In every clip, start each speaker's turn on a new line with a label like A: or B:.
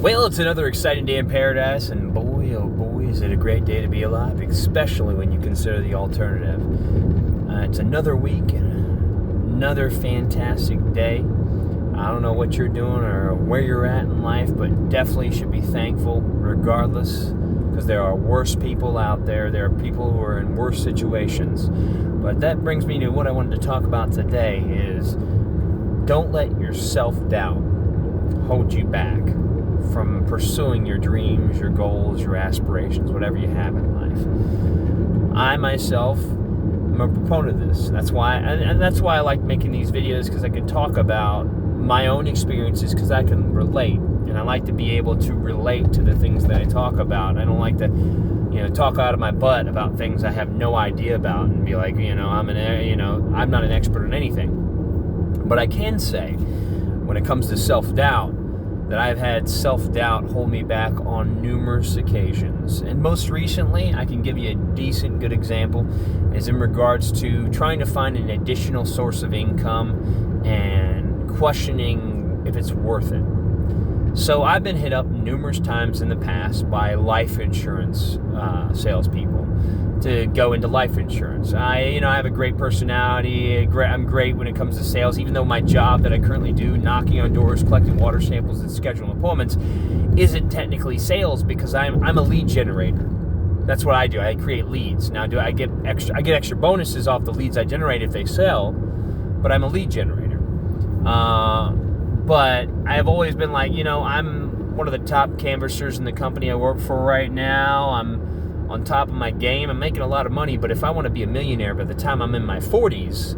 A: Well, it's another exciting day in paradise, and boy, oh boy, is it a great day to be alive, especially when you consider the alternative. It's another week and another fantastic day. I don't know what you're doing or where you're at in life, but definitely should be thankful regardless, because there are worse people out there. There are people who are in worse situations. But that brings me to what I wanted to talk about today is don't let your self-doubt hold you back from pursuing your dreams, your goals, your aspirations, whatever you have in life. I myself am a proponent of this. That's why I like making these videos, because I can talk about my own experiences, because I can relate, and I like to be able to relate to the things that I talk about. I don't like to, talk out of my butt about things I have no idea about and be like, I'm not an expert in anything. But I can say, when it comes to self-doubt, that I've had self-doubt hold me back on numerous occasions. And most recently, I can give you a decent, good example, is in regards to trying to find an additional source of income and questioning if it's worth it. So I've been hit up numerous times in the past by life insurance salespeople to go into life insurance. I have a great personality. I'm great when it comes to sales, even though my job that I currently do, knocking on doors, collecting water samples, and scheduling appointments, isn't technically sales, because I'm a lead generator. That's what I do. I create leads. Now, I get extra bonuses off the leads I generate if they sell, but I'm a lead generator. But I've always been like, I'm one of the top canvassers in the company I work for right now. I'm on top of my game. I'm making a lot of money, but if I want to be a millionaire by the time I'm in my 40s,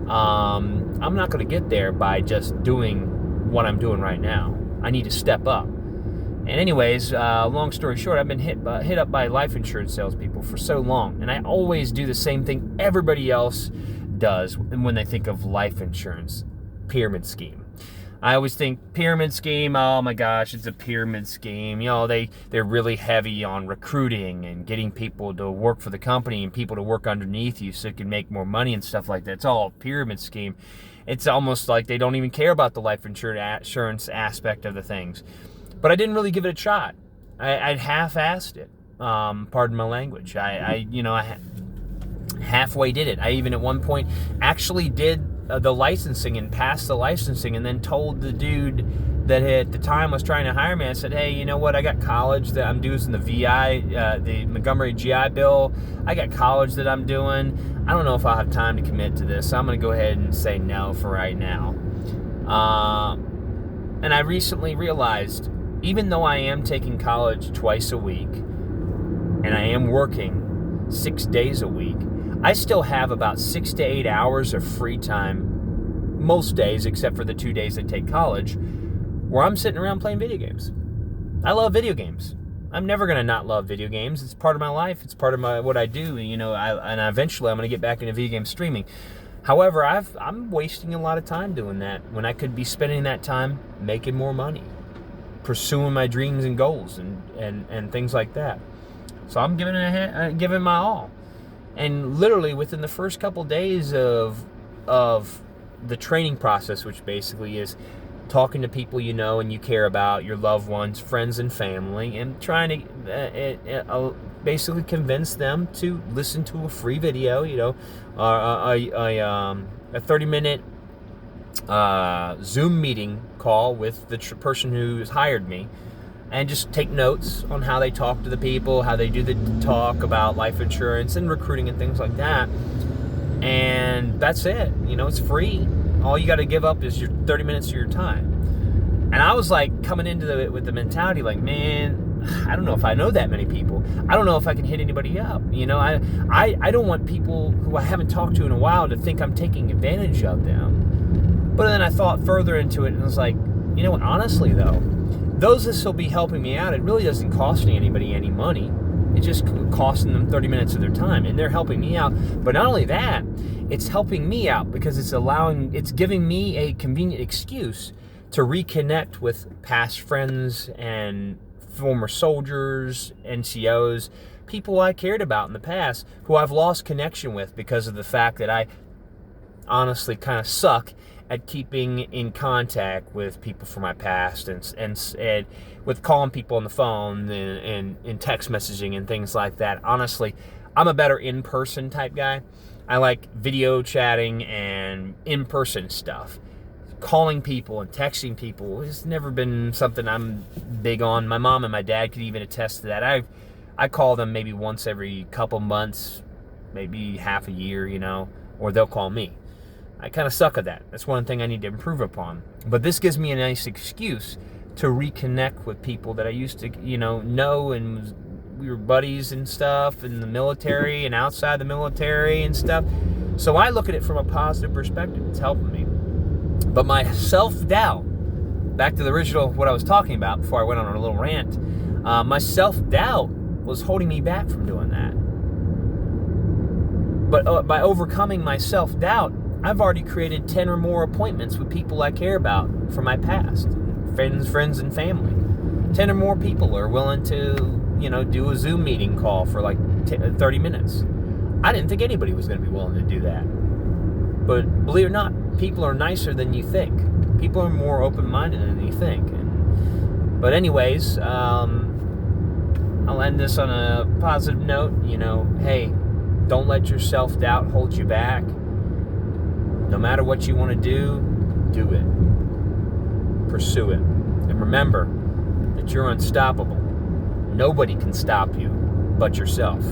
A: I'm not going to get there by just doing what I'm doing right now. I need to step up. And anyways, long story short, I've been hit up by life insurance salespeople for so long, and I always do the same thing everybody else does when they think of life insurance: pyramid scheme. I always think pyramid scheme, oh my gosh, it's a pyramid scheme. They're really heavy on recruiting and getting people to work for the company and people to work underneath you so you can make more money and stuff like that. It's all a pyramid scheme. It's almost like they don't even care about the life insurance aspect of the things. But I didn't really give it a shot. I'd half-assed it. Pardon my language. I halfway did it. I even at one point actually did the licensing and passed the licensing, and then told the dude that at the time was trying to hire me, I said, hey, you know what, I got college that I'm doing, the VI, the Montgomery GI Bill. I got college that I'm doing. I don't know if I'll have time to commit to this, so I'm going to go ahead and say no for right now. And I recently realized, even though I am taking college twice a week, and I am working 6 days a week, I still have about 6 to 8 hours of free time most days, except for the 2 days I take college, where I'm sitting around playing video games. I love video games. I'm never going to not love video games. It's part of my life. It's part of what I do. And eventually I'm going to get back into video game streaming. However, I'm wasting a lot of time doing that when I could be spending that time making more money, pursuing my dreams and goals and things like that. So I'm giving my all. And literally within the first couple days of the training process, which basically is talking to people and you care about, your loved ones, friends and family, and trying to basically convince them to listen to a free video, a 30-minute Zoom meeting call with the person who's hired me, and just take notes on how they talk to the people, how they do the talk about life insurance and recruiting and things like that. And that's it. It's free. All you got to give up is your 30 minutes of your time. And I was like coming into it with the mentality like, man, I don't know if I know that many people. I don't know if I can hit anybody up. I don't want people who I haven't talked to in a while to think I'm taking advantage of them. But then I thought further into it and was like, what, honestly though, those this will be helping me out, it really doesn't cost anybody any money. It's just costing them 30 minutes of their time, and they're helping me out. But not only that, it's helping me out because it's giving me a convenient excuse to reconnect with past friends and former soldiers, NCOs, people I cared about in the past who I've lost connection with because of the fact that I honestly kind of suck at keeping in contact with people from my past, and with calling people on the phone and text messaging and things like that. Honestly, I'm a better in-person type guy. I like video chatting and in-person stuff. Calling people and texting people has never been something I'm big on. My mom and my dad could even attest to that. I call them maybe once every couple months, maybe half a year, or they'll call me. I kind of suck at that. That's one thing I need to improve upon. But this gives me a nice excuse to reconnect with people that I used to, know, and we were buddies and stuff in the military and outside the military and stuff. So I look at it from a positive perspective. It's helping me. But my self-doubt, back to the original, what I was talking about before I went on a little rant, my self-doubt was holding me back from doing that. But by overcoming my self-doubt, I've already created 10 or more appointments with people I care about from my past, friends and family. 10 or more people are willing to, do a Zoom meeting call for like 30 minutes. I didn't think anybody was going to be willing to do that. But believe it or not, people are nicer than you think. People are more open-minded than you think. But anyways, I'll end this on a positive note. Hey, don't let your self-doubt hold you back. No matter what you want to do it. Pursue it. And remember that you're unstoppable. Nobody can stop you but yourself.